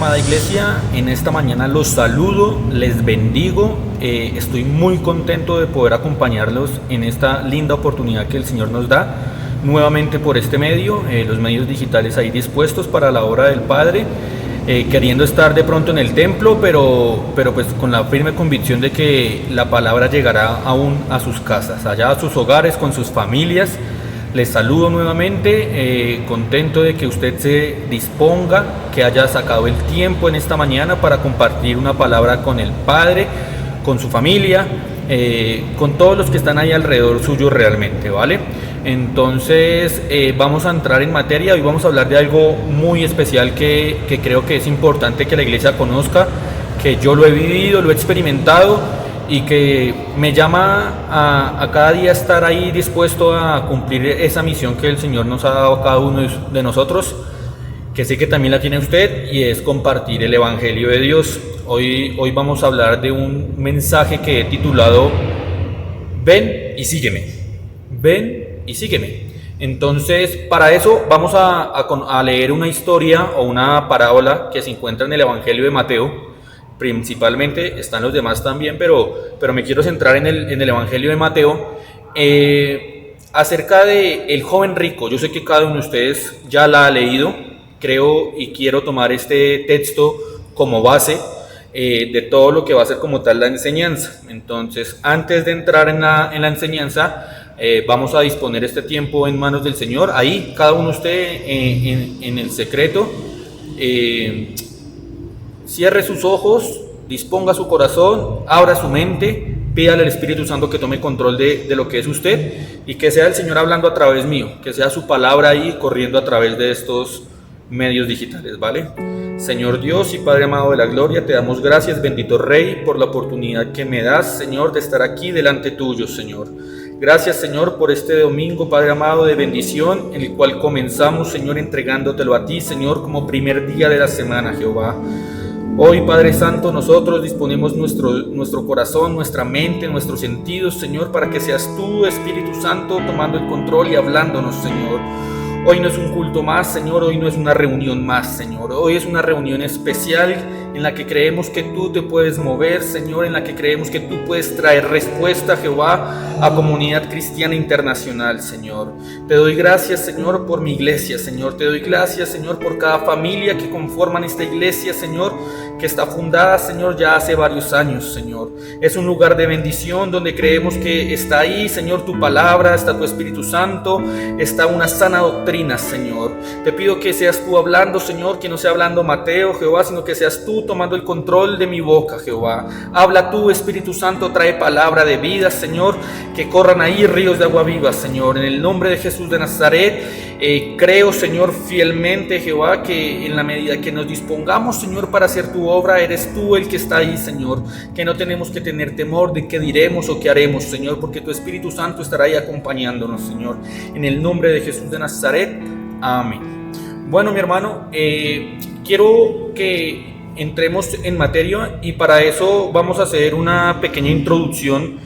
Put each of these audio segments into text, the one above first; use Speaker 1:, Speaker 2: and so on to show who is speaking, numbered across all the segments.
Speaker 1: amada iglesia, en esta mañana los saludo, les bendigo, estoy muy contento de poder acompañarlos en esta linda oportunidad que el Señor nos da, nuevamente por este medio, los medios digitales ahí dispuestos para la obra del Padre, queriendo estar de pronto en el templo, pero pues con la firme convicción de que la palabra llegará aún a sus casas, allá a sus hogares, con sus familias. Les saludo nuevamente, contento de que usted se disponga, que haya sacado el tiempo en esta mañana para compartir una palabra con el Padre, con su familia, con todos los que están ahí alrededor suyo realmente, ¿vale? Entonces vamos a entrar en materia. Hoy vamos a hablar de algo muy especial que creo que es importante que la iglesia conozca, que yo lo he vivido, lo he experimentado, y que me llama a cada día estar ahí dispuesto a cumplir esa misión que el Señor nos ha dado a cada uno de nosotros, que sé que también la tiene usted, y es compartir el Evangelio de Dios. Hoy vamos a hablar de un mensaje que he titulado Ven y sígueme. Ven y sígueme. Entonces, para eso vamos a leer una historia o una parábola que se encuentra en el Evangelio de Mateo. Principalmente, están los demás también, pero me quiero centrar en el Evangelio de Mateo, acerca de el joven rico. Yo sé que cada uno de ustedes ya la ha leído, creo, y quiero tomar este texto como base de todo lo que va a ser como tal la enseñanza. Entonces, antes de entrar en la enseñanza, vamos a disponer este tiempo en manos del Señor. Ahí, cada uno de ustedes en el secreto, cierre sus ojos, disponga su corazón, abra su mente, pídale al Espíritu Santo que tome control de lo que es usted, y que sea el Señor hablando a través mío, que sea su palabra ahí corriendo a través de estos medios digitales, ¿vale? Señor Dios y Padre amado de la gloria, te damos gracias, bendito Rey, por la oportunidad que me das, Señor, de estar aquí delante tuyo, Señor. Gracias, Señor, por este domingo, Padre amado, de bendición, en el cual comenzamos, Señor, entregándotelo a ti, Señor, como primer día de la semana, Jehová. Hoy, Padre Santo, nosotros disponemos nuestro corazón, nuestra mente, nuestros sentidos, Señor, para que seas tú, Espíritu Santo, tomando el control y hablándonos, Señor. Hoy no es un culto más, Señor, hoy no es una reunión más, Señor. Hoy es una reunión especial en la que creemos que tú te puedes mover, Señor, en la que creemos que tú puedes traer respuesta, Jehová, a comunidad cristiana internacional, Señor. Te doy gracias, Señor, por mi iglesia, Señor. Te doy gracias, Señor, por cada familia que conforman esta iglesia, Señor, que está fundada, Señor, ya hace varios años, Señor. Es un lugar de bendición donde creemos que está ahí, Señor, tu palabra, está tu Espíritu Santo, está una sana doctrina, Señor. Te pido que seas tú hablando, Señor, que no sea hablando Mateo, Jehová, sino que seas tú tomando el control de mi boca, Jehová. Habla tú, Espíritu Santo, trae palabra de vida, Señor, que corran ahí ríos de agua viva, Señor. En el nombre de Jesús de Nazaret, creo, Señor, fielmente, Jehová, que en la medida que nos dispongamos, Señor, para hacer tu obra, eres tú el que está ahí, Señor, que no tenemos que tener temor de qué diremos o qué haremos, Señor, porque tu Espíritu Santo estará ahí acompañándonos, Señor. En el nombre de Jesús de Nazaret, amén. Bueno, mi hermano, quiero que entremos en materia, y para eso vamos a hacer una pequeña introducción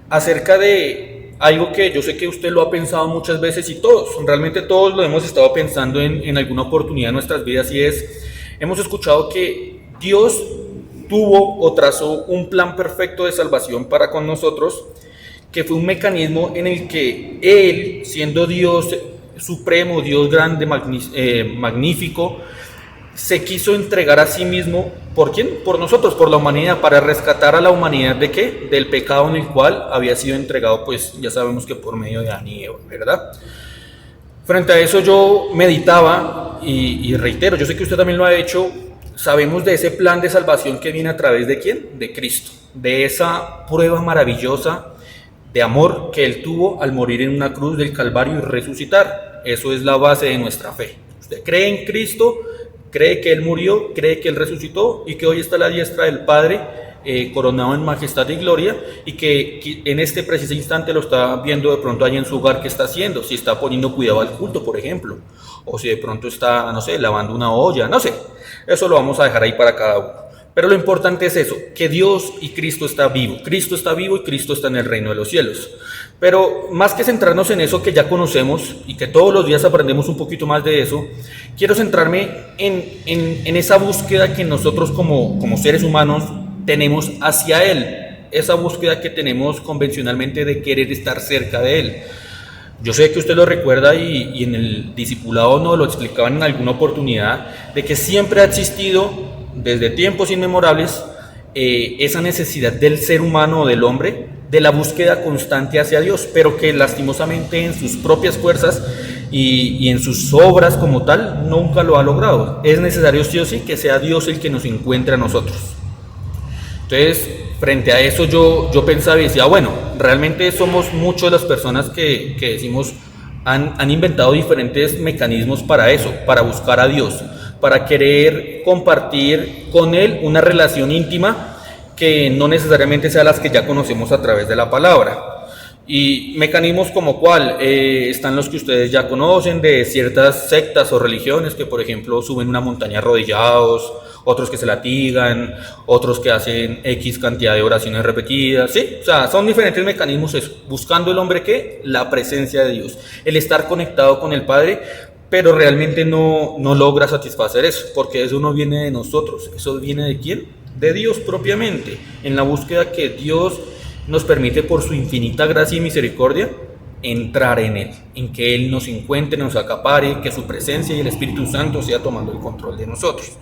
Speaker 1: acerca de algo que yo sé que usted lo ha pensado muchas veces, y realmente todos lo hemos estado pensando en alguna oportunidad de nuestras vidas, y hemos escuchado que Dios tuvo o trazó un plan perfecto de salvación para con nosotros, que fue un mecanismo en el que Él, siendo Dios supremo, Dios grande, magnífico, se quiso entregar a sí mismo. ¿Por quién? Por nosotros, por la humanidad, para rescatar a la humanidad ¿de qué? Del pecado en el cual había sido entregado, pues ya sabemos que por medio de Adán y Eva, ¿verdad? Frente a eso yo meditaba y reitero, yo sé que usted también lo ha hecho. Sabemos de ese plan de salvación que viene a través de ¿quién? De Cristo, de esa prueba maravillosa de amor que Él tuvo al morir en una cruz del Calvario y resucitar. Eso es la base de nuestra fe. Usted cree en Cristo, cree que Él murió, cree que Él resucitó y que hoy está a la diestra del Padre, coronado en majestad y gloria, y que en este preciso instante lo está viendo de pronto allá en su hogar. ¿Qué está haciendo? Si está poniendo cuidado al culto, por ejemplo, o si de pronto está, no sé, lavando una olla, no sé. Eso lo vamos a dejar ahí para cada uno. Pero lo importante es eso, que Dios y Cristo está vivo. Cristo está vivo y Cristo está en el reino de los cielos. Pero más que centrarnos en eso que ya conocemos y que todos los días aprendemos un poquito más de eso, quiero centrarme en esa búsqueda que nosotros como seres humanos tenemos hacia Él. Esa búsqueda que tenemos convencionalmente de querer estar cerca de Él. Yo sé que usted lo recuerda y en el discipulado nos lo explicaban en alguna oportunidad, de que siempre ha existido desde tiempos inmemorables esa necesidad del ser humano o del hombre de la búsqueda constante hacia Dios, pero que lastimosamente en sus propias fuerzas y en sus obras como tal nunca lo ha logrado. Es necesario sí o sí que sea Dios el que nos encuentre a nosotros. Entonces, frente a eso yo pensaba y decía, bueno, realmente somos muchas las personas que decimos han inventado diferentes mecanismos para eso, para buscar a Dios, para querer compartir con Él una relación íntima que no necesariamente sea las que ya conocemos a través de la palabra. Y mecanismos como cuál, están los que ustedes ya conocen de ciertas sectas o religiones que, por ejemplo, suben una montaña arrodillados, otros que se latigan, otros que hacen X cantidad de oraciones repetidas, ¿sí? O sea, son diferentes mecanismos eso, buscando el hombre que la presencia de Dios, el estar conectado con el Padre, pero realmente no logra satisfacer eso, porque eso no viene de nosotros, eso viene ¿de quién? De Dios propiamente, en la búsqueda que Dios nos permite por su infinita gracia y misericordia entrar en Él, en que Él nos encuentre, nos acapare, que su presencia y el Espíritu Santo sea tomando el control de nosotros.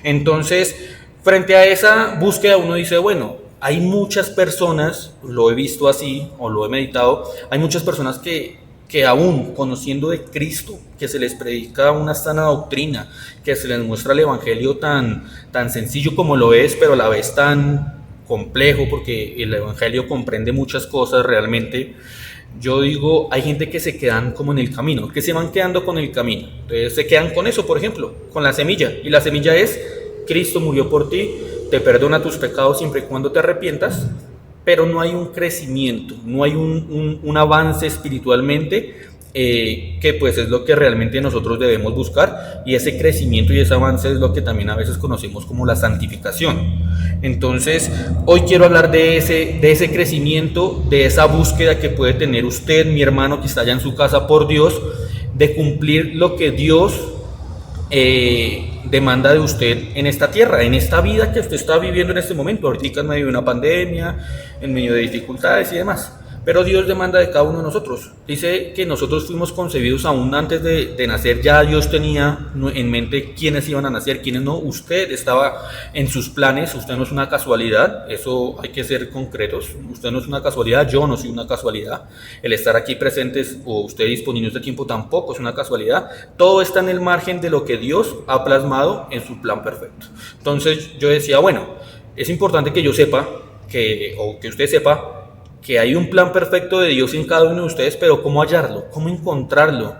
Speaker 1: Entonces, frente a esa búsqueda uno dice, bueno, hay muchas personas, lo he visto así o lo he meditado, hay muchas personas que aún conociendo de Cristo, que se les predica una sana doctrina, que se les muestra el Evangelio tan sencillo como lo es, pero a la vez tan complejo, porque el Evangelio comprende muchas cosas realmente. Yo digo, hay gente que se quedan como en el camino, que se van quedando con el camino. Entonces se quedan con eso, por ejemplo, con la semilla. Y la semilla es, Cristo murió por ti, te perdona tus pecados siempre y cuando te arrepientas, pero no hay un crecimiento, no hay un avance espiritualmente, que pues es lo que realmente nosotros debemos buscar, y ese crecimiento y ese avance es lo que también a veces conocemos como la santificación. Entonces hoy quiero hablar de ese crecimiento, de esa búsqueda que puede tener usted, mi hermano que está allá en su casa, por Dios, de cumplir lo que Dios demanda de usted en esta tierra, en esta vida que usted está viviendo en este momento, ahorita en medio de una pandemia, en medio de dificultades y demás. Pero Dios demanda de cada uno de nosotros. Dice que nosotros fuimos concebidos aún antes de nacer. Ya Dios tenía en mente quiénes iban a nacer, quiénes no. Usted estaba en sus planes. Usted no es una casualidad. Eso hay que ser concretos. Usted no es una casualidad. Yo no soy una casualidad. El estar aquí presentes o usted disponiendo este tiempo tampoco es una casualidad. Todo está en el margen de lo que Dios ha plasmado en su plan perfecto. Entonces yo decía, bueno, es importante que yo sepa, o que usted sepa, que hay un plan perfecto de Dios en cada uno de ustedes, pero ¿cómo hallarlo? ¿Cómo encontrarlo?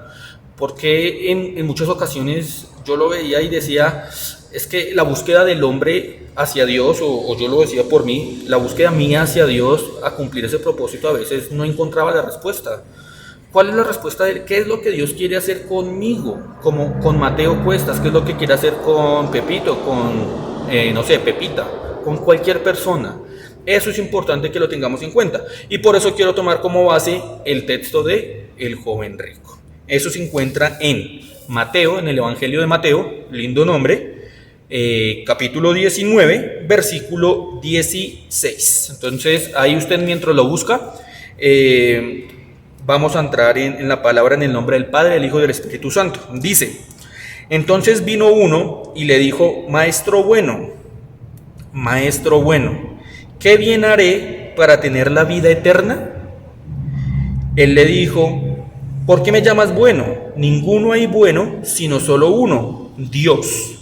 Speaker 1: Porque en muchas ocasiones yo lo veía y decía, es que la búsqueda del hombre hacia Dios, o yo lo decía por mí, la búsqueda mía hacia Dios a cumplir ese propósito a veces no encontraba la respuesta. ¿Cuál es la respuesta de él? ¿Qué es lo que Dios quiere hacer conmigo? Como con Mateo Cuestas, ¿qué es lo que quiere hacer con Pepito, con, Pepita, con cualquier persona? Eso es importante que lo tengamos en cuenta. Y por eso quiero tomar como base el texto de El joven rico. Eso se encuentra en Mateo, en el Evangelio de Mateo, lindo nombre, capítulo 19, versículo 16. Entonces, ahí usted mientras lo busca, vamos a entrar en la palabra en el nombre del Padre, del Hijo y del Espíritu Santo. Dice, entonces vino uno y le dijo, maestro bueno, ¿qué bien haré para tener la vida eterna? Él le dijo, ¿por qué me llamas bueno? Ninguno hay bueno, sino solo uno, Dios.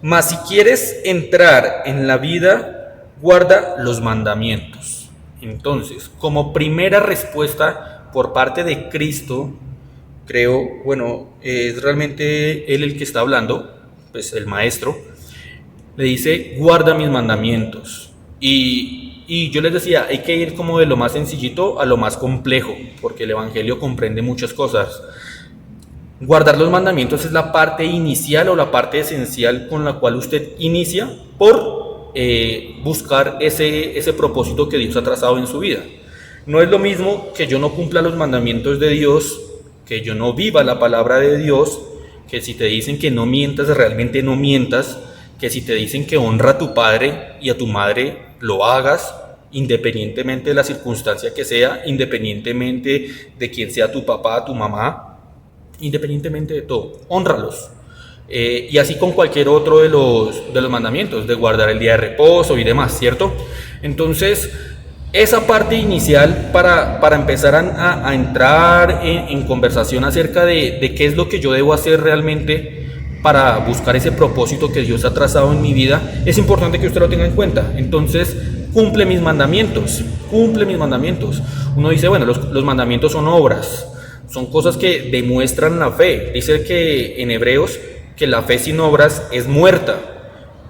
Speaker 1: Mas si quieres entrar en la vida, guarda los mandamientos. Entonces, como primera respuesta por parte de Cristo, creo, es realmente Él el que está hablando, pues el maestro, le dice, guarda mis mandamientos. Y yo les decía, hay que ir como de lo más sencillito a lo más complejo, porque el Evangelio comprende muchas cosas. Guardar los mandamientos es la parte inicial o la parte esencial con la cual usted inicia por buscar ese propósito que Dios ha trazado en su vida. No es lo mismo que yo no cumpla los mandamientos de Dios, que yo no viva la palabra de Dios, que si te dicen que no mientas, realmente no mientas, que si te dicen que honra a tu padre y a tu madre, lo hagas, independientemente de la circunstancia que sea, independientemente de quién sea tu papá, tu mamá, independientemente de todo, hónralos. Y así con cualquier otro de los mandamientos, de guardar el día de reposo y demás, ¿cierto? Entonces, esa parte inicial para empezar a entrar en conversación acerca de qué es lo que yo debo hacer realmente para buscar ese propósito que Dios ha trazado en mi vida, es importante que usted lo tenga en cuenta. Entonces, cumple mis mandamientos. Uno dice, bueno, los mandamientos son obras, son cosas que demuestran la fe. Dice que en Hebreos que la fe sin obras es muerta.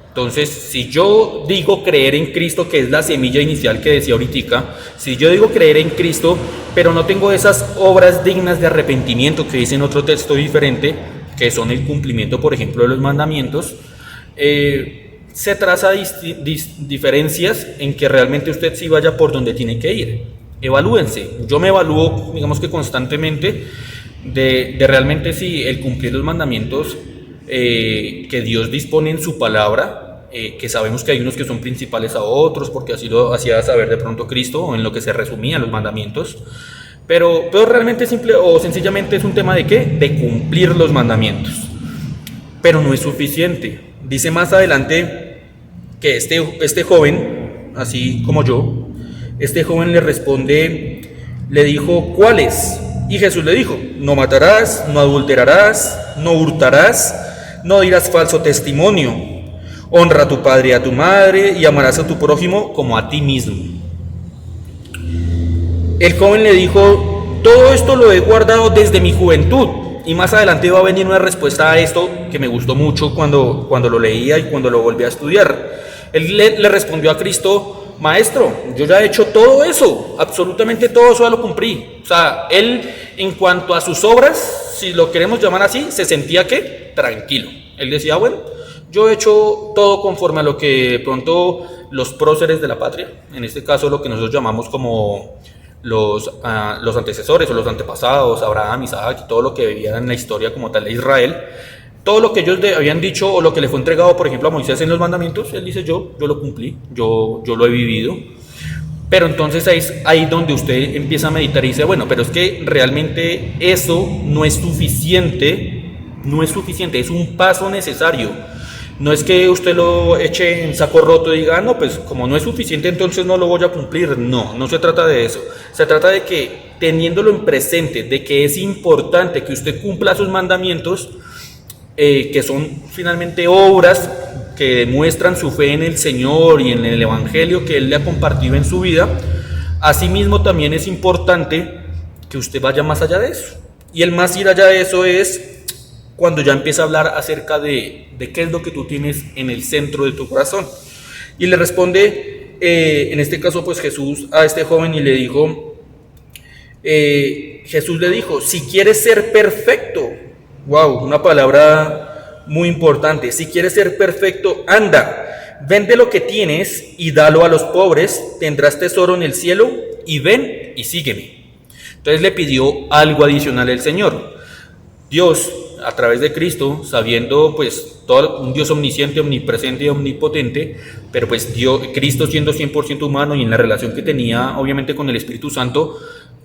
Speaker 1: Entonces, si yo digo creer en Cristo, que es la semilla inicial que decía ahorita, si yo digo creer en Cristo, pero no tengo esas obras dignas de arrepentimiento que dice en otro texto diferente, que son el cumplimiento, por ejemplo, de los mandamientos, se traza diferencias en que realmente usted sí vaya por donde tiene que ir. Evalúense. Yo me evalúo, digamos que constantemente, de realmente si el cumplir los mandamientos que Dios dispone en su palabra, que sabemos que hay unos que son principales a otros, porque así lo hacía saber de pronto Cristo, o en lo que se resumían los mandamientos, pero realmente simple o sencillamente es un tema de ¿qué? De cumplir los mandamientos. Pero no es suficiente. Dice más adelante que este joven, así como yo, este joven le responde, le dijo, ¿cuáles? Y Jesús le dijo, no matarás, no adulterarás, no hurtarás, no dirás falso testimonio, honra a tu padre y a tu madre y amarás a tu prójimo como a ti mismo. El joven le dijo, todo esto lo he guardado desde mi juventud. Y más adelante va a venir una respuesta a esto que me gustó mucho cuando lo leía y cuando lo volví a estudiar. Él le respondió a Cristo, maestro, yo ya he hecho todo eso, absolutamente todo eso ya lo cumplí. O sea, él en cuanto a sus obras, si lo queremos llamar así, se sentía que tranquilo. Él decía, bueno, yo he hecho todo conforme a lo que pronto los próceres de la patria, en este caso lo que nosotros llamamos como los antecesores o los antepasados, Abraham, Isaac y todo lo que vivían en la historia como tal de Israel, todo lo que ellos habían dicho o lo que le fue entregado, por ejemplo, a Moisés en los mandamientos, él dice, yo lo cumplí, yo lo he vivido. Pero entonces es ahí donde usted empieza a meditar y dice, bueno, pero es que realmente eso no es suficiente, es un paso necesario. No es que usted lo eche en saco roto y diga, no, pues como no es suficiente, entonces no lo voy a cumplir. No se trata de eso. Se trata de que, teniéndolo en presente, de que es importante que usted cumpla sus mandamientos, que son finalmente obras que demuestran su fe en el Señor y en el Evangelio que Él le ha compartido en su vida. Asimismo, también es importante que usted vaya más allá de eso. Y el más ir allá de eso es cuando ya empieza a hablar acerca de qué es lo que tú tienes en el centro de tu corazón. Y le responde, en este caso, pues Jesús a este joven y le dijo, Jesús le dijo, si quieres ser perfecto, wow, una palabra muy importante, si quieres ser perfecto, anda, vende lo que tienes y dalo a los pobres, tendrás tesoro en el cielo, y ven y sígueme. Entonces le pidió algo adicional el Señor. Dios, a través de Cristo, sabiendo pues todo un Dios omnisciente, omnipresente y omnipotente, pero pues Cristo siendo 100% humano y en la relación que tenía obviamente con el Espíritu Santo,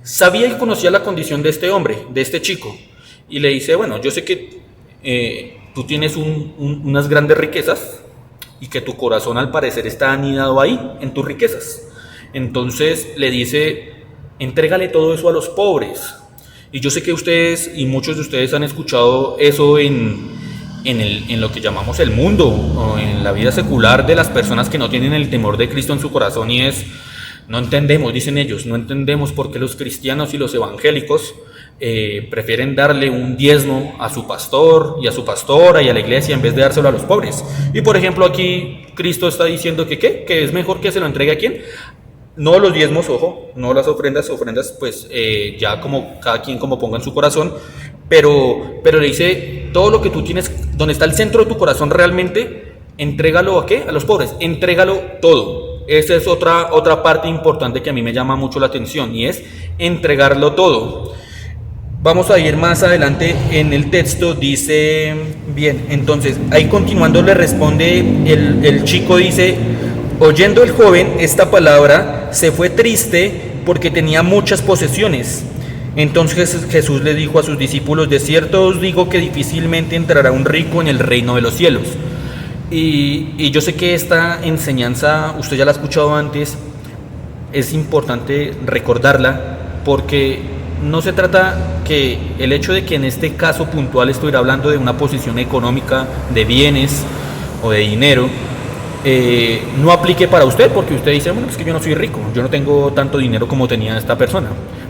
Speaker 1: sabía y conocía la condición de este hombre, de este chico, y le dice, bueno, yo sé que tú tienes unas grandes riquezas y que tu corazón al parecer está anidado ahí, en tus riquezas. Entonces le dice, entrégale todo eso a los pobres. Y yo sé que ustedes y muchos de ustedes han escuchado eso en lo que llamamos el mundo, o en la vida secular de las personas que no tienen el temor de Cristo en su corazón, y es, no entendemos, dicen ellos, no entendemos por qué los cristianos y los evangélicos prefieren darle un diezmo a su pastor y a su pastora y a la iglesia en vez de dárselo a los pobres. Y por ejemplo aquí Cristo está diciendo que es mejor que se lo entregue a ¿quién? No los diezmos, ojo, no las ofrendas pues ya como cada quien como ponga en su corazón, pero le dice, todo lo que tú tienes, donde está el centro de tu corazón realmente, ¿Entrégalo a qué? A los pobres. Entrégalo todo. Esa es otra parte importante que a mí me llama mucho la atención y es entregarlo todo. Vamos a ir más adelante en el texto, dice, bien, entonces, ahí continuando le responde, el chico dice, oyendo el joven esta palabra, se fue triste porque tenía muchas posesiones. Entonces Jesús le dijo a sus discípulos, de cierto os digo que difícilmente entrará un rico en el reino de los cielos. Y yo sé que esta enseñanza, usted ya la ha escuchado antes, es importante recordarla porque no se trata que el hecho de que en este caso puntual estuviera hablando de una posición económica, de bienes o de dinero, no aplique para usted porque usted dice, bueno, es que yo no soy rico, yo no tengo tanto dinero como tenía esta persona.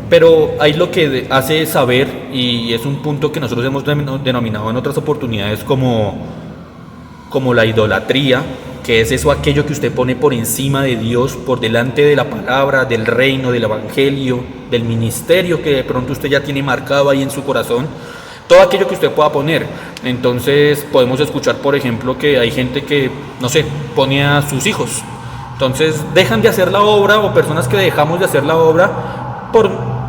Speaker 1: Pero ahí lo que hace saber, y es un punto que nosotros hemos denominado en otras oportunidades como la idolatría, que es eso, aquello que usted pone por encima de Dios, por delante de la palabra, del reino, del evangelio, del ministerio que de pronto usted ya tiene marcado ahí en su corazón, todo aquello que usted pueda poner. Entonces podemos escuchar, por ejemplo, que hay gente que, no sé, pone a sus hijos, entonces dejan de hacer la obra, o personas que dejamos de hacer la obra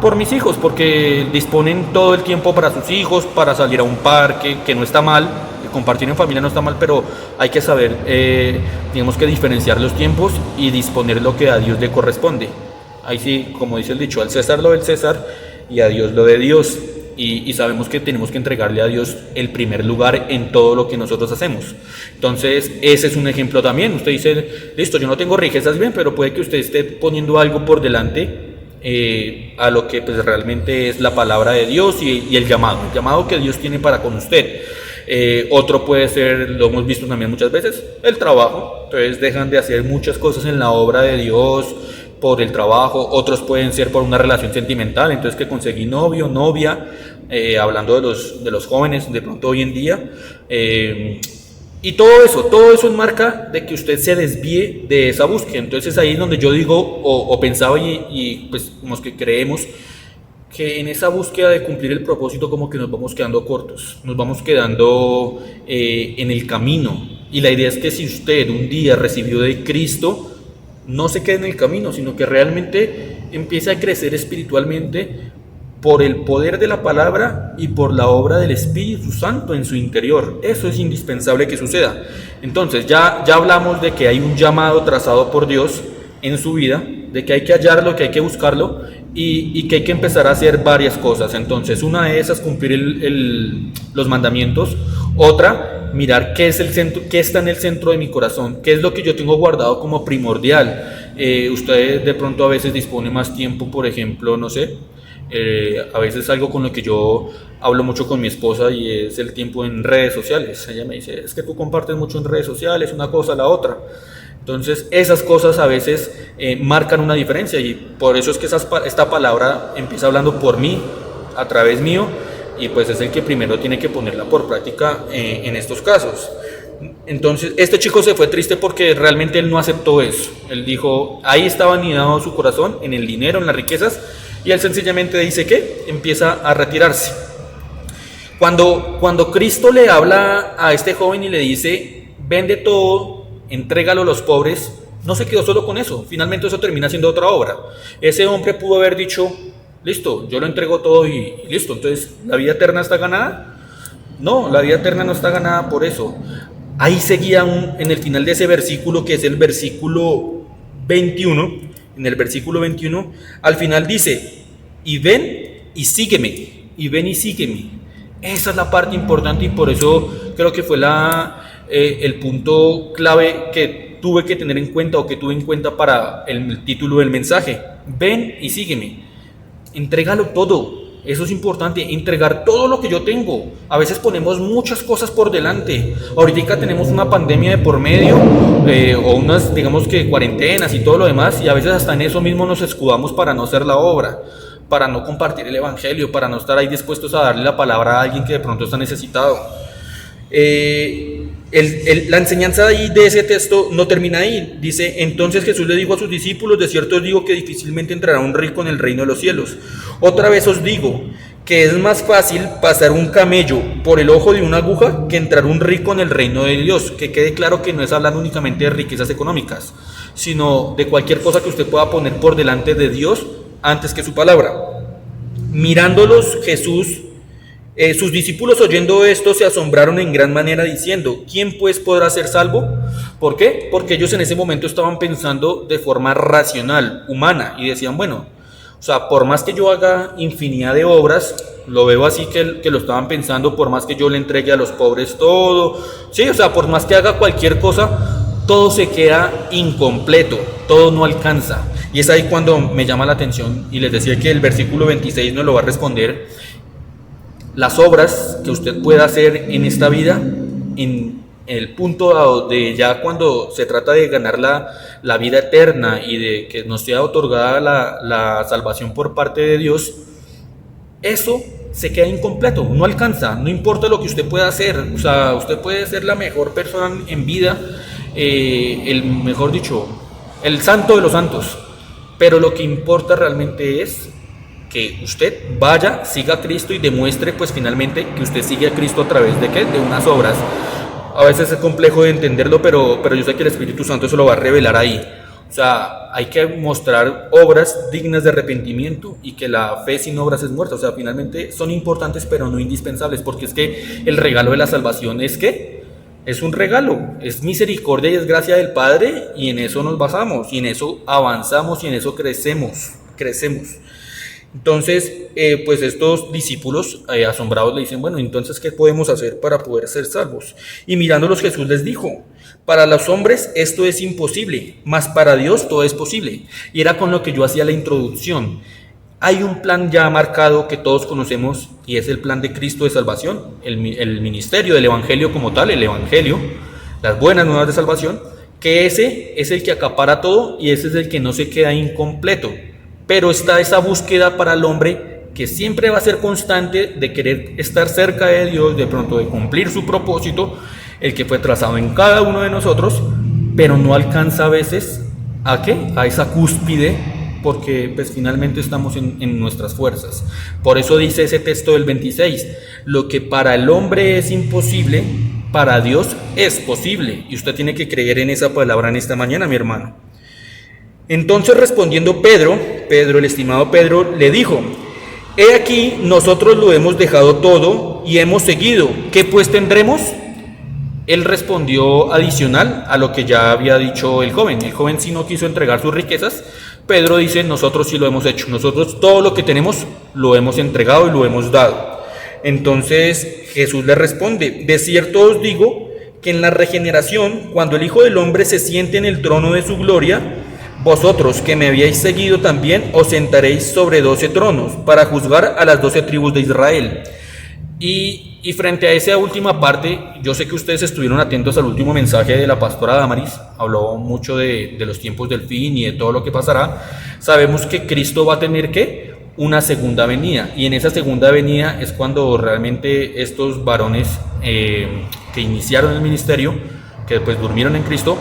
Speaker 1: por mis hijos, porque disponen todo el tiempo para sus hijos, para salir a un parque, que no está mal, compartir en familia no está mal, pero hay que saber, tenemos que diferenciar los tiempos y disponer lo que a Dios le corresponde. Ahí sí, como dice el dicho, al César lo del César y a Dios lo de Dios. Y sabemos que tenemos que entregarle a Dios el primer lugar en todo lo que nosotros hacemos. Entonces, ese es un ejemplo también. Usted dice, listo, yo no tengo riquezas, bien, pero puede que usted esté poniendo algo por delante a lo que pues realmente es la palabra de Dios y el llamado que Dios tiene para con usted. Otro puede ser, lo hemos visto también muchas veces, el trabajo. Entonces dejan de hacer muchas cosas en la obra de Dios por el trabajo. Otros pueden ser por una relación sentimental, entonces que conseguí novio, novia, hablando de los jóvenes de pronto hoy en día, y todo eso es marca de que usted se desvíe de esa búsqueda. Entonces ahí es donde yo digo o pensaba y pues como que creemos que en esa búsqueda de cumplir el propósito como que nos vamos quedando cortos, nos vamos quedando en el camino. Y la idea es que si usted un día recibió de Cristo, no se quede en el camino, sino que realmente empiece a crecer espiritualmente por el poder de la palabra y por la obra del Espíritu Santo en su interior. Eso es indispensable que suceda. Entonces ya hablamos de que hay un llamado trazado por Dios en su vida, de que hay que hallarlo, que hay que buscarlo y que hay que empezar a hacer varias cosas. Entonces una de esas, cumplir los mandamientos. Otra, mirar qué es el centro, qué está en el centro de mi corazón, qué es lo que yo tengo guardado como primordial. Usted de pronto a veces dispone más tiempo, por ejemplo, no sé, a veces algo con lo que yo hablo mucho con mi esposa y es el tiempo en redes sociales. Ella me dice, es que tú compartes mucho en redes sociales, una cosa, la otra. Entonces esas cosas a veces marcan una diferencia y por eso es que esta palabra empieza hablando por mí, a través mío, y pues es el que primero tiene que ponerla por práctica en estos casos. Entonces este chico se fue triste porque realmente él no aceptó eso. Él dijo, ahí estaba anidado su corazón, en el dinero, en las riquezas, y él sencillamente dice que empieza a retirarse. Cuando Cristo le habla a este joven y le dice, vende todo, entrégalo a los pobres, no se quedó solo con eso. Finalmente eso termina siendo otra obra. Ese hombre pudo haber dicho, listo, yo lo entrego todo y listo, entonces ¿la vida eterna está ganada? No, la vida eterna no está ganada por eso. Ahí seguía en el final de ese versículo, que es el versículo 21, en el versículo 21, al final dice, y ven y sígueme, y ven y sígueme. Esa es la parte importante y por eso creo que fue el punto clave que tuve que tener en cuenta o que tuve en cuenta para el título del mensaje. Ven y sígueme. Entrégalo todo. Eso es importante, entregar todo lo que yo tengo. A veces ponemos muchas cosas por delante. Ahorita tenemos una pandemia de por medio, o unas, digamos que cuarentenas y todo lo demás, y a veces hasta en eso mismo nos escudamos para no hacer la obra, para no compartir el evangelio, para no estar ahí dispuestos a darle la palabra a alguien que de pronto está necesitado. La enseñanza de ese texto no termina ahí. Dice, entonces Jesús le dijo a sus discípulos, de cierto os digo que difícilmente entrará un rico en el reino de los cielos. Otra vez os digo que es más fácil pasar un camello por el ojo de una aguja que entrar un rico en el reino de Dios. Que quede claro que no es hablando únicamente de riquezas económicas, sino de cualquier cosa que usted pueda poner por delante de Dios antes que su palabra. Mirándolos Jesús, sus discípulos oyendo esto se asombraron en gran manera diciendo, ¿quién pues podrá ser salvo? ¿Por qué? Porque ellos en ese momento estaban pensando de forma racional, humana, y decían, bueno, o sea, por más que yo haga infinidad de obras, lo veo así que lo estaban pensando, por más que yo le entregue a los pobres todo, sí, o sea, por más que haga cualquier cosa, todo se queda incompleto, todo no alcanza. Y es ahí cuando me llama la atención y les decía que el versículo 26 nos lo va a responder. Las obras que usted pueda hacer en esta vida, en el punto de ya cuando se trata de ganar la vida eterna y de que nos sea otorgada la salvación por parte de Dios, eso se queda incompleto, no alcanza, no importa lo que usted pueda hacer. O sea, usted puede ser la mejor persona en vida, mejor dicho, el santo de los santos, pero lo que importa realmente es que usted vaya, siga a Cristo y demuestre pues finalmente que usted sigue a Cristo a través de ¿qué? De unas obras. A veces es complejo de entenderlo, pero yo sé que el Espíritu Santo se lo va a revelar ahí. O sea, hay que mostrar obras dignas de arrepentimiento y que la fe sin obras es muerta. O sea, finalmente son importantes pero no indispensables, porque es que el regalo de la salvación es ¿qué? Es un regalo, es misericordia y es gracia del Padre, y en eso nos basamos, y en eso avanzamos, y en eso crecemos. Entonces, pues estos discípulos asombrados le dicen, bueno, entonces, ¿qué podemos hacer para poder ser salvos? Y mirándolos Jesús les dijo, para los hombres esto es imposible, mas para Dios todo es posible. Y era con lo que yo hacía la introducción. Hay un plan ya marcado que todos conocemos y es el plan de Cristo de salvación, el ministerio del Evangelio como tal, el Evangelio, las buenas nuevas de salvación, que ese es el que acapara todo y ese es el que no se queda incompleto. Pero está esa búsqueda para el hombre que siempre va a ser constante de querer estar cerca de Dios, de pronto de cumplir su propósito, el que fue trazado en cada uno de nosotros, pero no alcanza a veces ¿a qué? A esa cúspide, porque pues finalmente estamos en nuestras fuerzas. Por eso dice ese texto del 26, lo que para el hombre es imposible, para Dios es posible. Y usted tiene que creer en esa palabra en esta mañana, mi hermano. Entonces respondiendo Pedro, el estimado Pedro, le dijo, he aquí, nosotros lo hemos dejado todo y hemos seguido, ¿qué pues tendremos? Él respondió adicional a lo que ya había dicho el joven. El joven sí no quiso entregar sus riquezas. Pedro dice, nosotros sí lo hemos hecho, nosotros todo lo que tenemos lo hemos entregado y lo hemos dado. Entonces Jesús le responde, de cierto os digo que en la regeneración, cuando el Hijo del Hombre se siente en el trono de su gloria, vosotros que me habíais seguido también os sentaréis sobre 12 tronos para juzgar a las 12 tribus de Israel. Y frente a esa última parte, yo sé que ustedes estuvieron atentos al último mensaje de la pastora Damaris, habló mucho de los tiempos del fin y de todo lo que pasará. Sabemos que Cristo va a tener ¿qué? Una segunda venida, y en esa segunda venida es cuando realmente estos varones que iniciaron el ministerio, que pues durmieron en Cristo,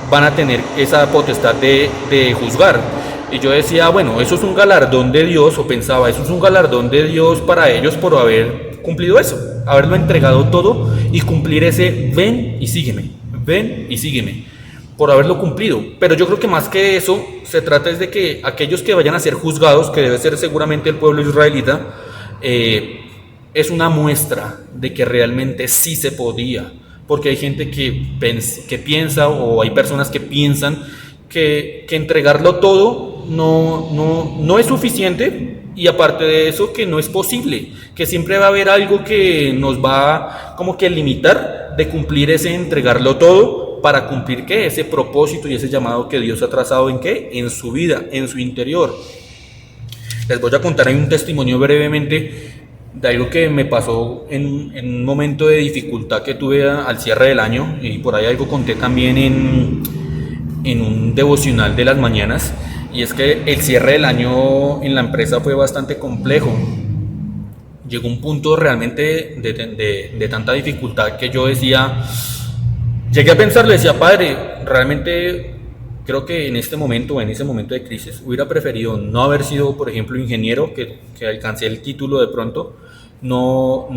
Speaker 1: van a tener esa potestad de juzgar. Y yo decía, bueno, eso es un galardón de Dios, o pensaba, eso es un galardón de Dios para ellos por haber cumplido eso, haberlo entregado todo y cumplir ese ven y sígueme, por haberlo cumplido. Pero yo creo que más que eso, se trata es de que aquellos que vayan a ser juzgados, que debe ser seguramente el pueblo israelita, es una muestra de que realmente sí se podía. Porque hay gente que piensa, o hay personas que piensan que entregarlo todo no es suficiente, y aparte de eso que no es posible, que siempre va a haber algo que nos va como que limitar de cumplir ese entregarlo todo para cumplir ¿qué? Ese propósito y ese llamado que Dios ha trazado en ¿qué? En su vida, en su interior. Les voy a contar ahí un testimonio brevemente de algo que me pasó en un momento de dificultad que tuve al cierre del año, y por ahí algo conté también en un devocional de las mañanas, y es que el cierre del año en la empresa fue bastante complejo. Llegó un punto realmente de tanta dificultad que yo decía, llegué a pensarlo, decía, Padre, realmente creo que en este momento o en ese momento de crisis hubiera preferido no haber sido, por ejemplo, ingeniero, que alcancé el título de pronto, no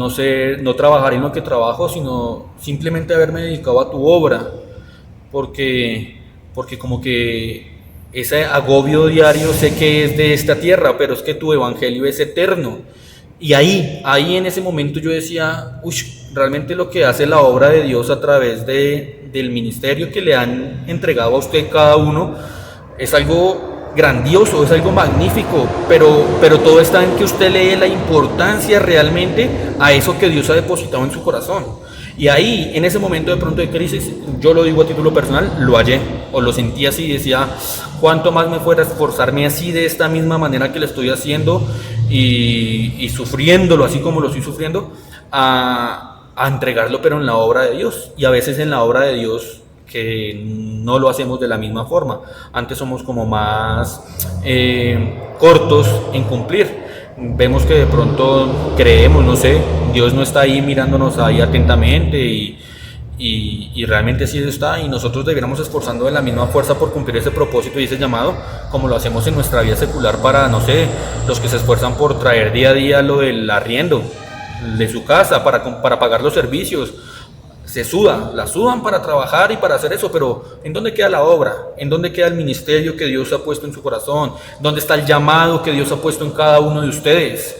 Speaker 1: trabajar en lo que trabajo, sino simplemente haberme dedicado a tu obra, porque como que ese agobio diario sé que es de esta tierra, pero es que tu evangelio es eterno. Y ahí en ese momento yo decía, uy, realmente lo que hace la obra de Dios a través del ministerio que le han entregado a usted cada uno es algo grandioso, es algo magnífico, pero todo está en que usted le dé la importancia realmente a eso que Dios ha depositado en su corazón. Y ahí, en ese momento de pronto de crisis, yo lo digo a título personal, lo hallé, o lo sentí así, decía, cuánto más me fuera a esforzarme así de esta misma manera que lo estoy haciendo y sufriéndolo así como lo estoy sufriendo, a entregarlo pero en la obra de Dios. Y a veces en la obra de Dios que no lo hacemos de la misma forma, antes somos como más cortos en cumplir. Vemos que de pronto creemos, no sé, Dios no está ahí mirándonos ahí atentamente y realmente sí está, y nosotros deberíamos esforzando de la misma fuerza por cumplir ese propósito y ese llamado, como lo hacemos en nuestra vida secular para, no sé, los que se esfuerzan por traer día a día lo del arriendo de su casa, para pagar los servicios. La sudan para trabajar y para hacer eso, pero ¿en dónde queda la obra? ¿En dónde queda el ministerio que Dios ha puesto en su corazón? ¿Dónde está el llamado que Dios ha puesto en cada uno de ustedes?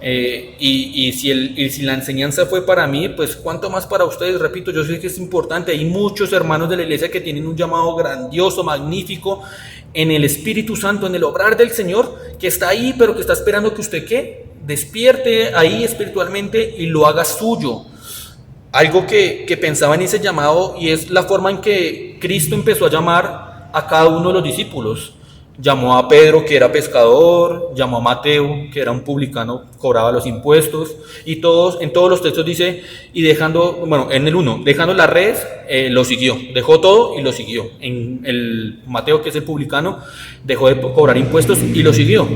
Speaker 1: Si la enseñanza fue para mí, pues cuánto más para ustedes. Repito, yo sé que es importante. Hay muchos hermanos de la iglesia que tienen un llamado grandioso, magnífico, en el Espíritu Santo, en el obrar del Señor, que está ahí, pero que está esperando que usted, ¿qué? Despierte ahí espiritualmente y lo haga suyo. Algo que pensaba en ese llamado, y es la forma en que Cristo empezó a llamar a cada uno de los discípulos. Llamó a Pedro, que era pescador, llamó a Mateo, que era un publicano, cobraba los impuestos, y en todos los textos dice, y en el 1, dejando las redes, lo siguió, dejó todo y lo siguió. En el Mateo, que es el publicano, dejó de cobrar impuestos y lo siguió.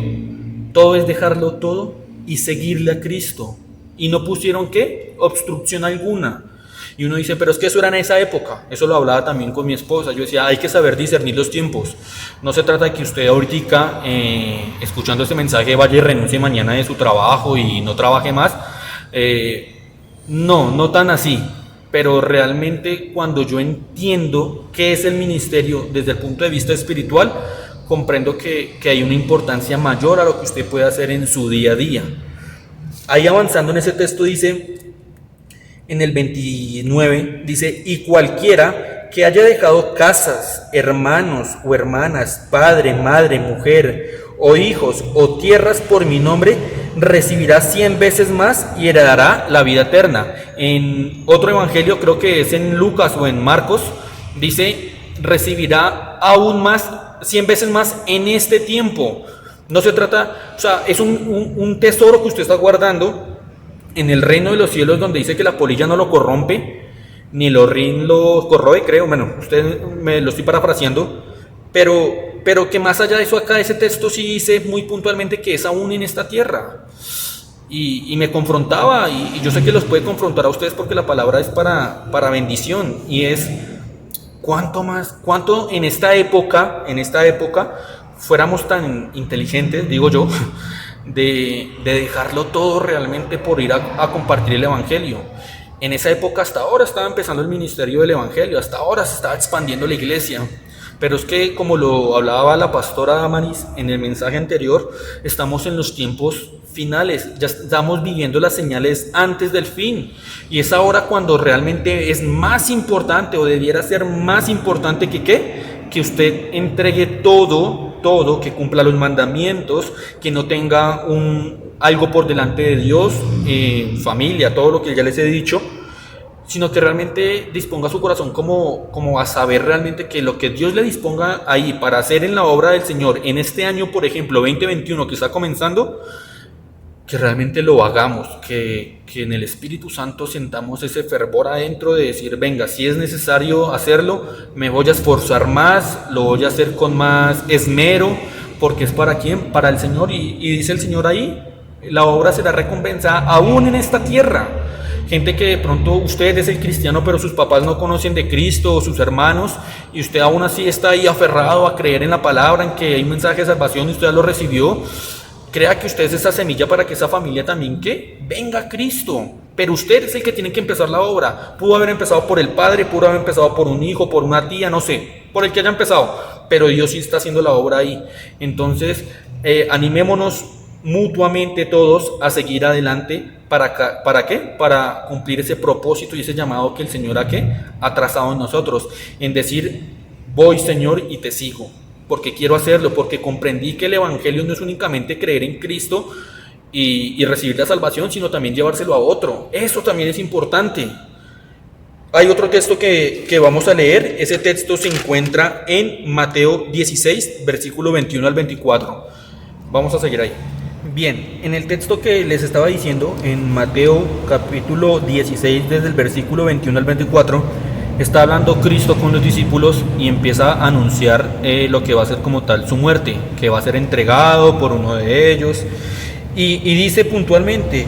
Speaker 1: Todo es dejarlo todo y seguirle a Cristo. Y no pusieron, ¿qué? Obstrucción alguna. Y uno dice, pero es que eso era en esa época. Eso lo hablaba también con mi esposa. Yo decía, hay que saber discernir los tiempos. No se trata de que usted ahorita, escuchando este mensaje, vaya y renuncie mañana de su trabajo y no trabaje más. No tan así. Pero realmente cuando yo entiendo qué es el ministerio desde el punto de vista espiritual, comprendo que hay una importancia mayor a lo que usted puede hacer en su día a día. Ahí avanzando en ese texto dice, en el 29, dice, y cualquiera que haya dejado casas, hermanos o hermanas, padre, madre, mujer, o hijos, o tierras por mi nombre, recibirá 100 veces más y heredará la vida eterna. En otro evangelio, creo que es en Lucas o en Marcos, dice, recibirá aún más, 100 veces más en este tiempo. No se trata, o sea, es un tesoro que usted está guardando en el reino de los cielos, donde dice que la polilla no lo corrompe, ni el horrín lo corroe, creo. Bueno, usted me lo estoy parafraseando, pero que más allá de eso, acá ese texto sí dice muy puntualmente que es aún en esta tierra. Y me confrontaba, y yo sé que los puede confrontar a ustedes porque la palabra es para bendición, y es cuánto en esta época, fuéramos tan inteligentes, digo yo, de dejarlo todo realmente por ir a compartir el evangelio. En esa época hasta ahora estaba empezando el ministerio del evangelio, hasta ahora se estaba expandiendo la iglesia, pero es que, como lo hablaba la pastora Damaris en el mensaje anterior, estamos en los tiempos finales, ya estamos viviendo las señales antes del fin, y es ahora cuando realmente es más importante, o debiera ser más importante, que usted entregue todo, que cumpla los mandamientos, que no tenga algo por delante de Dios, familia, todo lo que ya les he dicho, sino que realmente disponga su corazón como a saber realmente que lo que Dios le disponga ahí para hacer en la obra del Señor en este año, por ejemplo, 2021 que está comenzando, que realmente lo hagamos, que en el Espíritu Santo sentamos ese fervor adentro de decir, venga, si es necesario hacerlo, me voy a esforzar más, lo voy a hacer con más esmero, porque es para quién, para el Señor, y dice el Señor ahí, la obra será recompensada aún en esta tierra. gente que de pronto usted es el cristiano pero sus papás no conocen de Cristo o sus hermanos y usted aún así está ahí aferrado a creer en la palabra, en que hay un mensaje de salvación y usted ya lo recibió. Crea que usted es esa semilla para que esa familia también que venga a Cristo. Pero usted es el que tiene que empezar la obra. Pudo haber empezado por el padre, pudo haber empezado por un hijo, por una tía, no sé, por el que haya empezado. Pero Dios sí está haciendo la obra ahí. Entonces, animémonos mutuamente todos a seguir adelante. ¿Para qué? Para cumplir ese propósito y ese llamado que el Señor ha trazado en nosotros. En decir, voy Señor y te sigo. Porque quiero hacerlo, porque comprendí que el Evangelio no es únicamente creer en Cristo y recibir la salvación, sino también llevárselo a otro. Eso también es importante. Hay otro texto que vamos a leer. Ese texto se encuentra en Mateo 16, versículo 21 al 24. Vamos a seguir ahí. Bien, en el texto que les estaba diciendo, en Mateo capítulo 16, desde el versículo 21 al 24, está hablando Cristo con los discípulos y empieza a anunciar lo que va a ser como tal su muerte, que va a ser entregado por uno de ellos. Y dice puntualmente,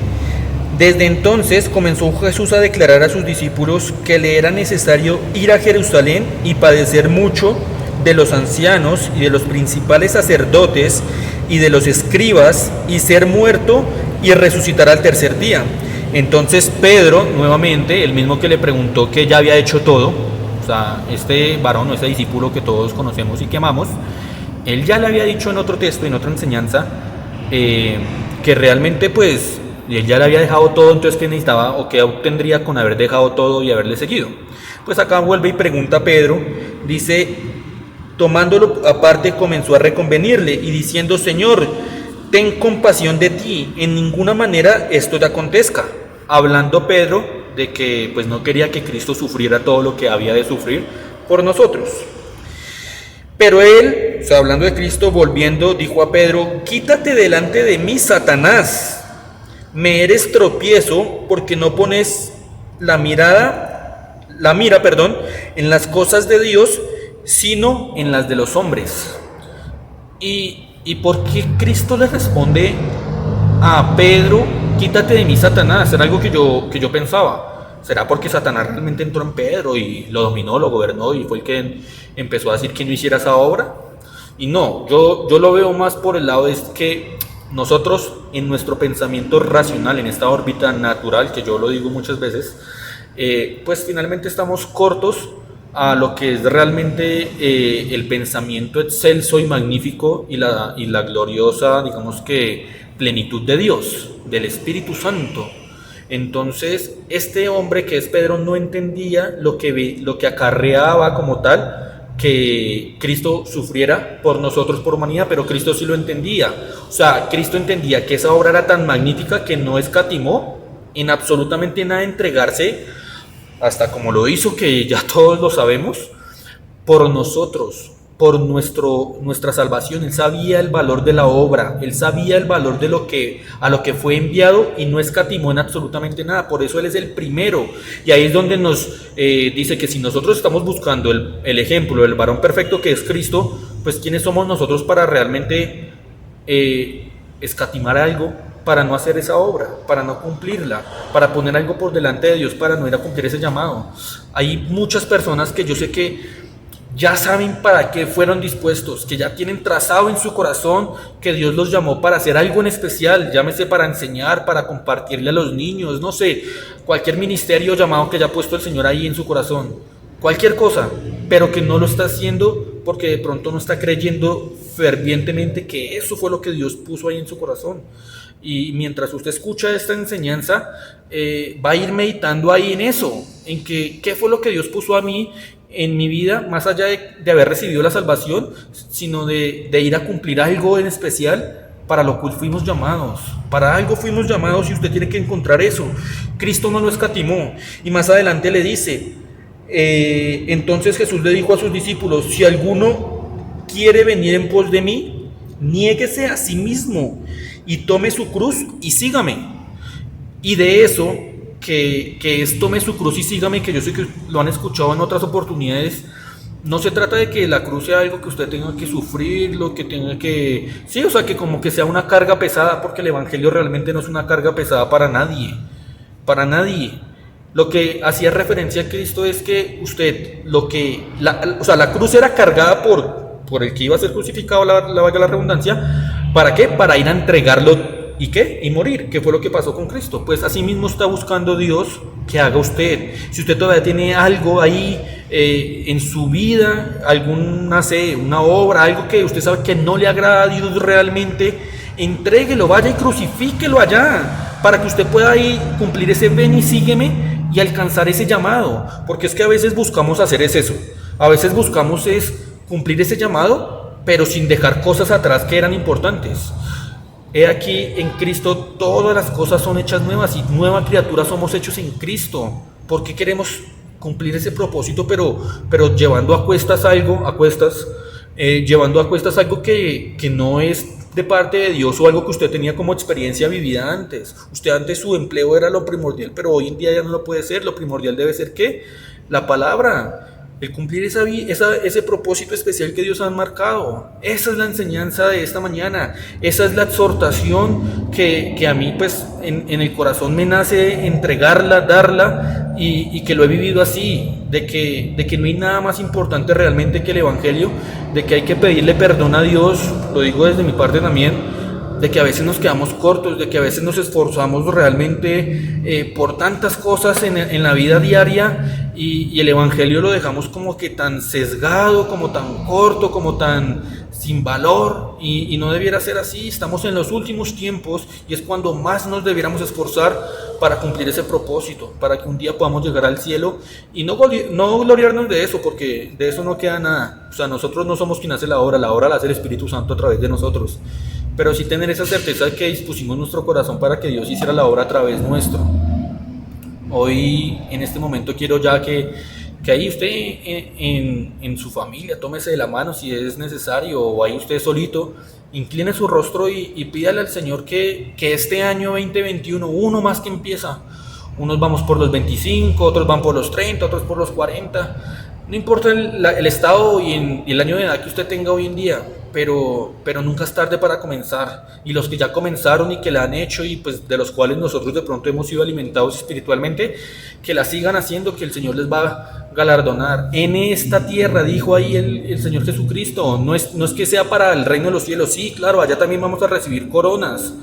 Speaker 1: desde entonces comenzó Jesús a declarar a sus discípulos que le era necesario ir a Jerusalén y padecer mucho de los ancianos y de los principales sacerdotes y de los escribas y ser muerto y resucitar al tercer día. Entonces Pedro, nuevamente, el mismo que le preguntó que ya había hecho todo, o sea, este varón, este discípulo que todos conocemos y que amamos, él ya le había dicho en otro texto, en otra enseñanza, que realmente pues, él ya le había dejado todo, entonces que necesitaba o que obtendría con haber dejado todo y haberle seguido. Pues acá vuelve y pregunta a Pedro, dice, tomándolo aparte comenzó a reconvenirle y diciendo, Señor, ten compasión de ti, en ninguna manera esto te acontezca. Hablando Pedro de que pues no quería que Cristo sufriera todo lo que había de sufrir por nosotros. Pero él, o sea, hablando de Cristo, volviendo, dijo a Pedro, quítate delante de mí, Satanás, me eres tropiezo porque no pones la mira, en las cosas de Dios, sino en las de los hombres. ¿Y por qué Cristo le responde a Pedro, quítate de mí, Satanás? Era algo que yo pensaba. ¿Será porque Satanás realmente entró en Pedro y lo dominó, lo gobernó y fue el que empezó a decir que no hiciera esa obra? Y no, yo lo veo más por el lado de que nosotros en nuestro pensamiento racional, en esta órbita natural, que yo lo digo muchas veces, pues finalmente estamos cortos a lo que es realmente el pensamiento excelso y magnífico y la gloriosa, digamos que, plenitud de Dios, del Espíritu Santo. Entonces, este hombre que es Pedro no entendía lo que acarreaba como tal que Cristo sufriera por nosotros, por humanidad, pero Cristo sí lo entendía. O sea, Cristo entendía que esa obra era tan magnífica que no escatimó en absolutamente nada entregarse, hasta como lo hizo, que ya todos lo sabemos, por nosotros, por nuestra salvación. Él sabía el valor de la obra, él sabía el valor de a lo que fue enviado y no escatimó en absolutamente nada. Por eso él es el primero. Y ahí es donde nos dice que si nosotros estamos buscando el ejemplo del varón perfecto que es Cristo, pues ¿quiénes somos nosotros para realmente escatimar algo? Para no hacer esa obra, para no cumplirla, para poner algo por delante de Dios, para no ir a cumplir ese llamado. Hay muchas personas que yo sé que ya saben para qué fueron dispuestos, que ya tienen trazado en su corazón que Dios los llamó para hacer algo en especial, llámese para enseñar, para compartirle a los niños, no sé, cualquier ministerio llamado que haya puesto el Señor ahí en su corazón, cualquier cosa, pero que no lo está haciendo porque de pronto no está creyendo fervientemente que eso fue lo que Dios puso ahí en su corazón. Y mientras usted escucha esta enseñanza, va a ir meditando ahí en eso, en qué fue lo que Dios puso a mí en mi vida, más allá de haber recibido la salvación, sino de ir a cumplir algo en especial para lo cual fuimos llamados. Para algo fuimos llamados y usted tiene que encontrar eso. Cristo no lo escatimó. Y más adelante le dice, entonces Jesús le dijo a sus discípulos, si alguno quiere venir en pos de mí, niéguese a sí mismo y tome su cruz y sígame. Y de eso, que es tome su cruz y sígame, que yo sé que lo han escuchado en otras oportunidades, no se trata de que la cruz sea algo que usted tenga que sufrir, lo que tenga que... Sí, o sea, que como que sea una carga pesada, porque el Evangelio realmente no es una carga pesada para nadie, Lo que hacía referencia a Cristo es que usted, la cruz era cargada por el que iba a ser crucificado, valga la redundancia. ¿Para qué? Para ir a entregarlo. ¿Y qué? Y morir, que fue lo que pasó con Cristo. Pues así mismo está buscando Dios que haga usted. Si usted todavía tiene algo ahí en su vida, una obra, algo que usted sabe que no le agrada a Dios realmente, entréguelo, vaya y crucifíquelo allá, para que usted pueda ahí cumplir ese ven y sígueme y alcanzar ese llamado. Porque es que a veces buscamos hacer eso. A veces buscamos es cumplir ese llamado, pero sin dejar cosas atrás que eran importantes. He aquí, en Cristo todas las cosas son hechas nuevas y nueva criatura somos hechos en Cristo. ¿Por qué queremos cumplir ese propósito, pero llevando a cuestas algo, que no es de parte de Dios o algo que usted tenía como experiencia vivida antes? Usted antes su empleo era lo primordial, pero hoy en día ya no lo puede ser. Lo primordial debe ser ¿qué? La palabra. El cumplir ese propósito especial que Dios ha marcado. Esa es la enseñanza de esta mañana. Esa es la exhortación que a mí pues en el corazón me nace entregarla, darla, y que lo he vivido así, de que no hay nada más importante realmente que el Evangelio, de que hay que pedirle perdón a Dios, lo digo desde mi parte también, de que a veces nos quedamos cortos, de que a veces nos esforzamos realmente por tantas cosas en la vida diaria, y el Evangelio lo dejamos como que tan sesgado, como tan corto, como tan sin valor, y no debiera ser así. Estamos en los últimos tiempos y es cuando más nos debiéramos esforzar para cumplir ese propósito, para que un día podamos llegar al cielo y no gloriarnos de eso, porque de eso no queda nada. O sea, nosotros no somos quien hace la obra la hace el Espíritu Santo a través de nosotros. Pero sí tener esa certeza de que dispusimos nuestro corazón para que Dios hiciera la obra a través nuestro. Hoy, en este momento, quiero ya que ahí usted en su familia, tómese de la mano si es necesario, o ahí usted solito, incline su rostro y pídale al Señor que este año 2021, uno más que empieza, unos vamos por los 25, otros van por los 30, otros por los 40, no importa el estado y el año de edad que usted tenga hoy en día, pero nunca es tarde para comenzar. Y los que ya comenzaron y que la han hecho, y pues de los cuales nosotros de pronto hemos sido alimentados espiritualmente, que la sigan haciendo, que el Señor les va a galardonar. En esta tierra, dijo ahí el Señor Jesucristo, no es que sea para el reino de los cielos. Sí, claro, allá también vamos a recibir coronas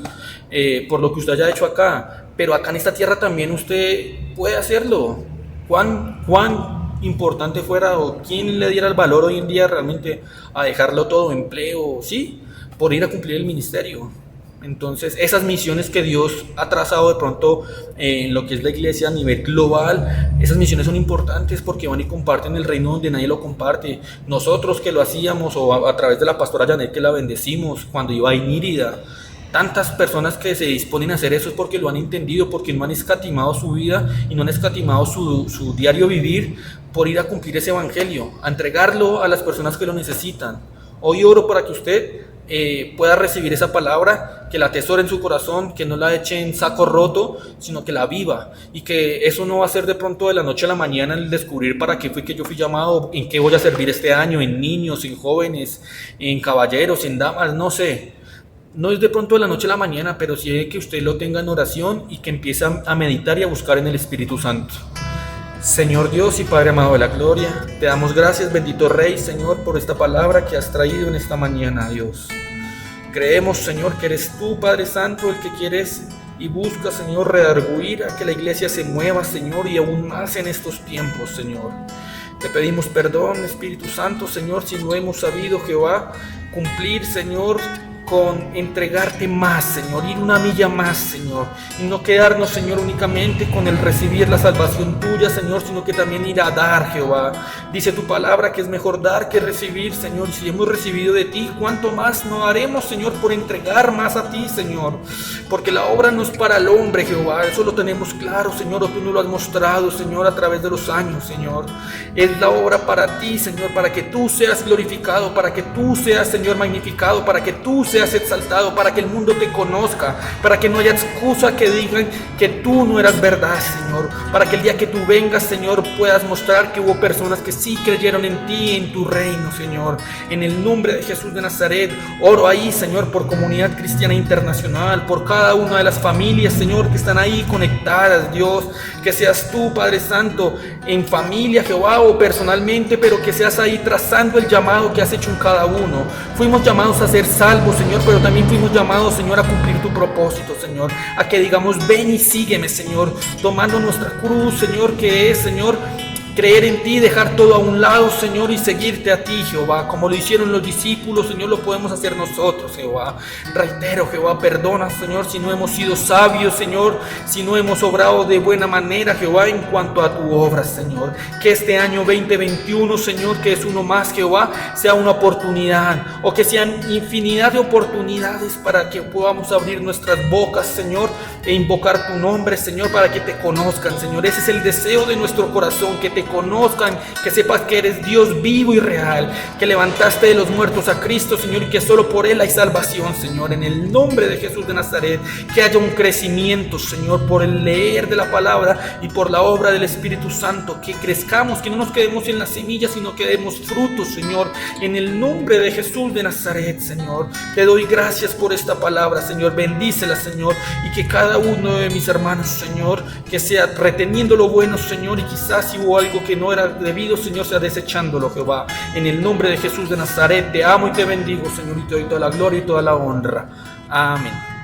Speaker 1: por lo que usted haya hecho acá, pero acá en esta tierra también usted puede hacerlo. ¿Cuán importante fuera, o quién le diera el valor hoy en día realmente a dejarlo todo, empleo, sí, por ir a cumplir el ministerio? Entonces, esas misiones que Dios ha trazado de pronto en lo que es la iglesia a nivel global, esas misiones son importantes porque van y comparten el reino donde nadie lo comparte. Nosotros que lo hacíamos, o a través de la pastora Janet, que la bendecimos cuando iba a Inírida, tantas personas que se disponen a hacer eso es porque lo han entendido, porque no han escatimado su vida y no han escatimado su diario vivir por ir a cumplir ese evangelio, a entregarlo a las personas que lo necesitan. Hoy oro para que usted pueda recibir esa palabra, que la atesore en su corazón, que no la eche en saco roto, sino que la viva, y que eso no va a ser de pronto de la noche a la mañana el descubrir para qué fue que yo fui llamado, en qué voy a servir este año, en niños, en jóvenes, en caballeros, en damas, no sé. No es de pronto de la noche a la mañana, pero sí que usted lo tenga en oración y que empiece a meditar y a buscar en el Espíritu Santo. Señor Dios y Padre amado de la gloria, te damos gracias, bendito Rey, Señor, por esta palabra que has traído en esta mañana, Dios. Creemos, Señor, que eres tú, Padre Santo, el que quieres y buscas, Señor, redarguir a que la iglesia se mueva, Señor, y aún más en estos tiempos, Señor. Te pedimos perdón, Espíritu Santo, Señor, si no hemos sabido, Jehová, cumplir, Señor, con entregarte más, Señor, ir una milla más, Señor, y no quedarnos, Señor, únicamente con el recibir la salvación tuya, Señor, sino que también ir a dar, Jehová. Dice tu palabra que es mejor dar que recibir, Señor, y si hemos recibido de ti, ¿cuánto más no haremos, Señor, por entregar más a ti, Señor? Porque la obra no es para el hombre, Jehová, eso lo tenemos claro, Señor, o tú nos lo has mostrado, Señor, a través de los años, Señor. Es la obra para ti, Señor, para que tú seas glorificado, para que tú seas, Señor, magnificado, para que tú seas seas exaltado, para que el mundo te conozca, para que no haya excusa que digan que tú no eras verdad, Señor, para que el día que tú vengas, Señor, puedas mostrar que hubo personas que sí creyeron en ti, en tu reino, Señor. En el nombre de Jesús de Nazaret, oro ahí, Señor, por Comunidad Cristiana Internacional, por cada una de las familias, Señor, que están ahí conectadas, Dios, que seas tú, Padre Santo, en familia, Jehová, o personalmente, pero que seas ahí trazando el llamado que has hecho en cada uno. Fuimos llamados a ser salvos, Señor, pero también fuimos llamados, Señor, a cumplir tu propósito, Señor, a que digamos, ven y sígueme, Señor, tomando nuestra cruz, Señor, que es, Señor, creer en ti, dejar todo a un lado, Señor, y seguirte a ti, Jehová, como lo hicieron los discípulos, Señor, lo podemos hacer nosotros, Jehová. Reitero, Jehová, perdona, Señor, si no hemos sido sabios, Señor, si no hemos obrado de buena manera, Jehová, en cuanto a tu obra, Señor. Que este año 2021, Señor, que es uno más, Jehová, sea una oportunidad, o que sean infinidad de oportunidades para que podamos abrir nuestras bocas, Señor, e invocar tu nombre, Señor, para que te conozcan, Señor. Ese es el deseo de nuestro corazón, que te conozcan, que sepas que eres Dios vivo y real, que levantaste de los muertos a Cristo, Señor, y que solo por Él hay salvación, Señor. En el nombre de Jesús de Nazaret, que haya un crecimiento, Señor, por el leer de la palabra y por la obra del Espíritu Santo, que crezcamos, que no nos quedemos en las semillas, sino que demos frutos, Señor. En el nombre de Jesús de Nazaret, Señor, te doy gracias por esta palabra, Señor. Bendícela, Señor, y que cada uno de mis hermanos, Señor, que sea reteniendo lo bueno, Señor, y quizás si hubo algo que no era debido, Señor, sea desechándolo, Jehová. En el nombre de Jesús de Nazaret, te amo y te bendigo, Señor, y te doy toda la gloria y toda la honra. Amén.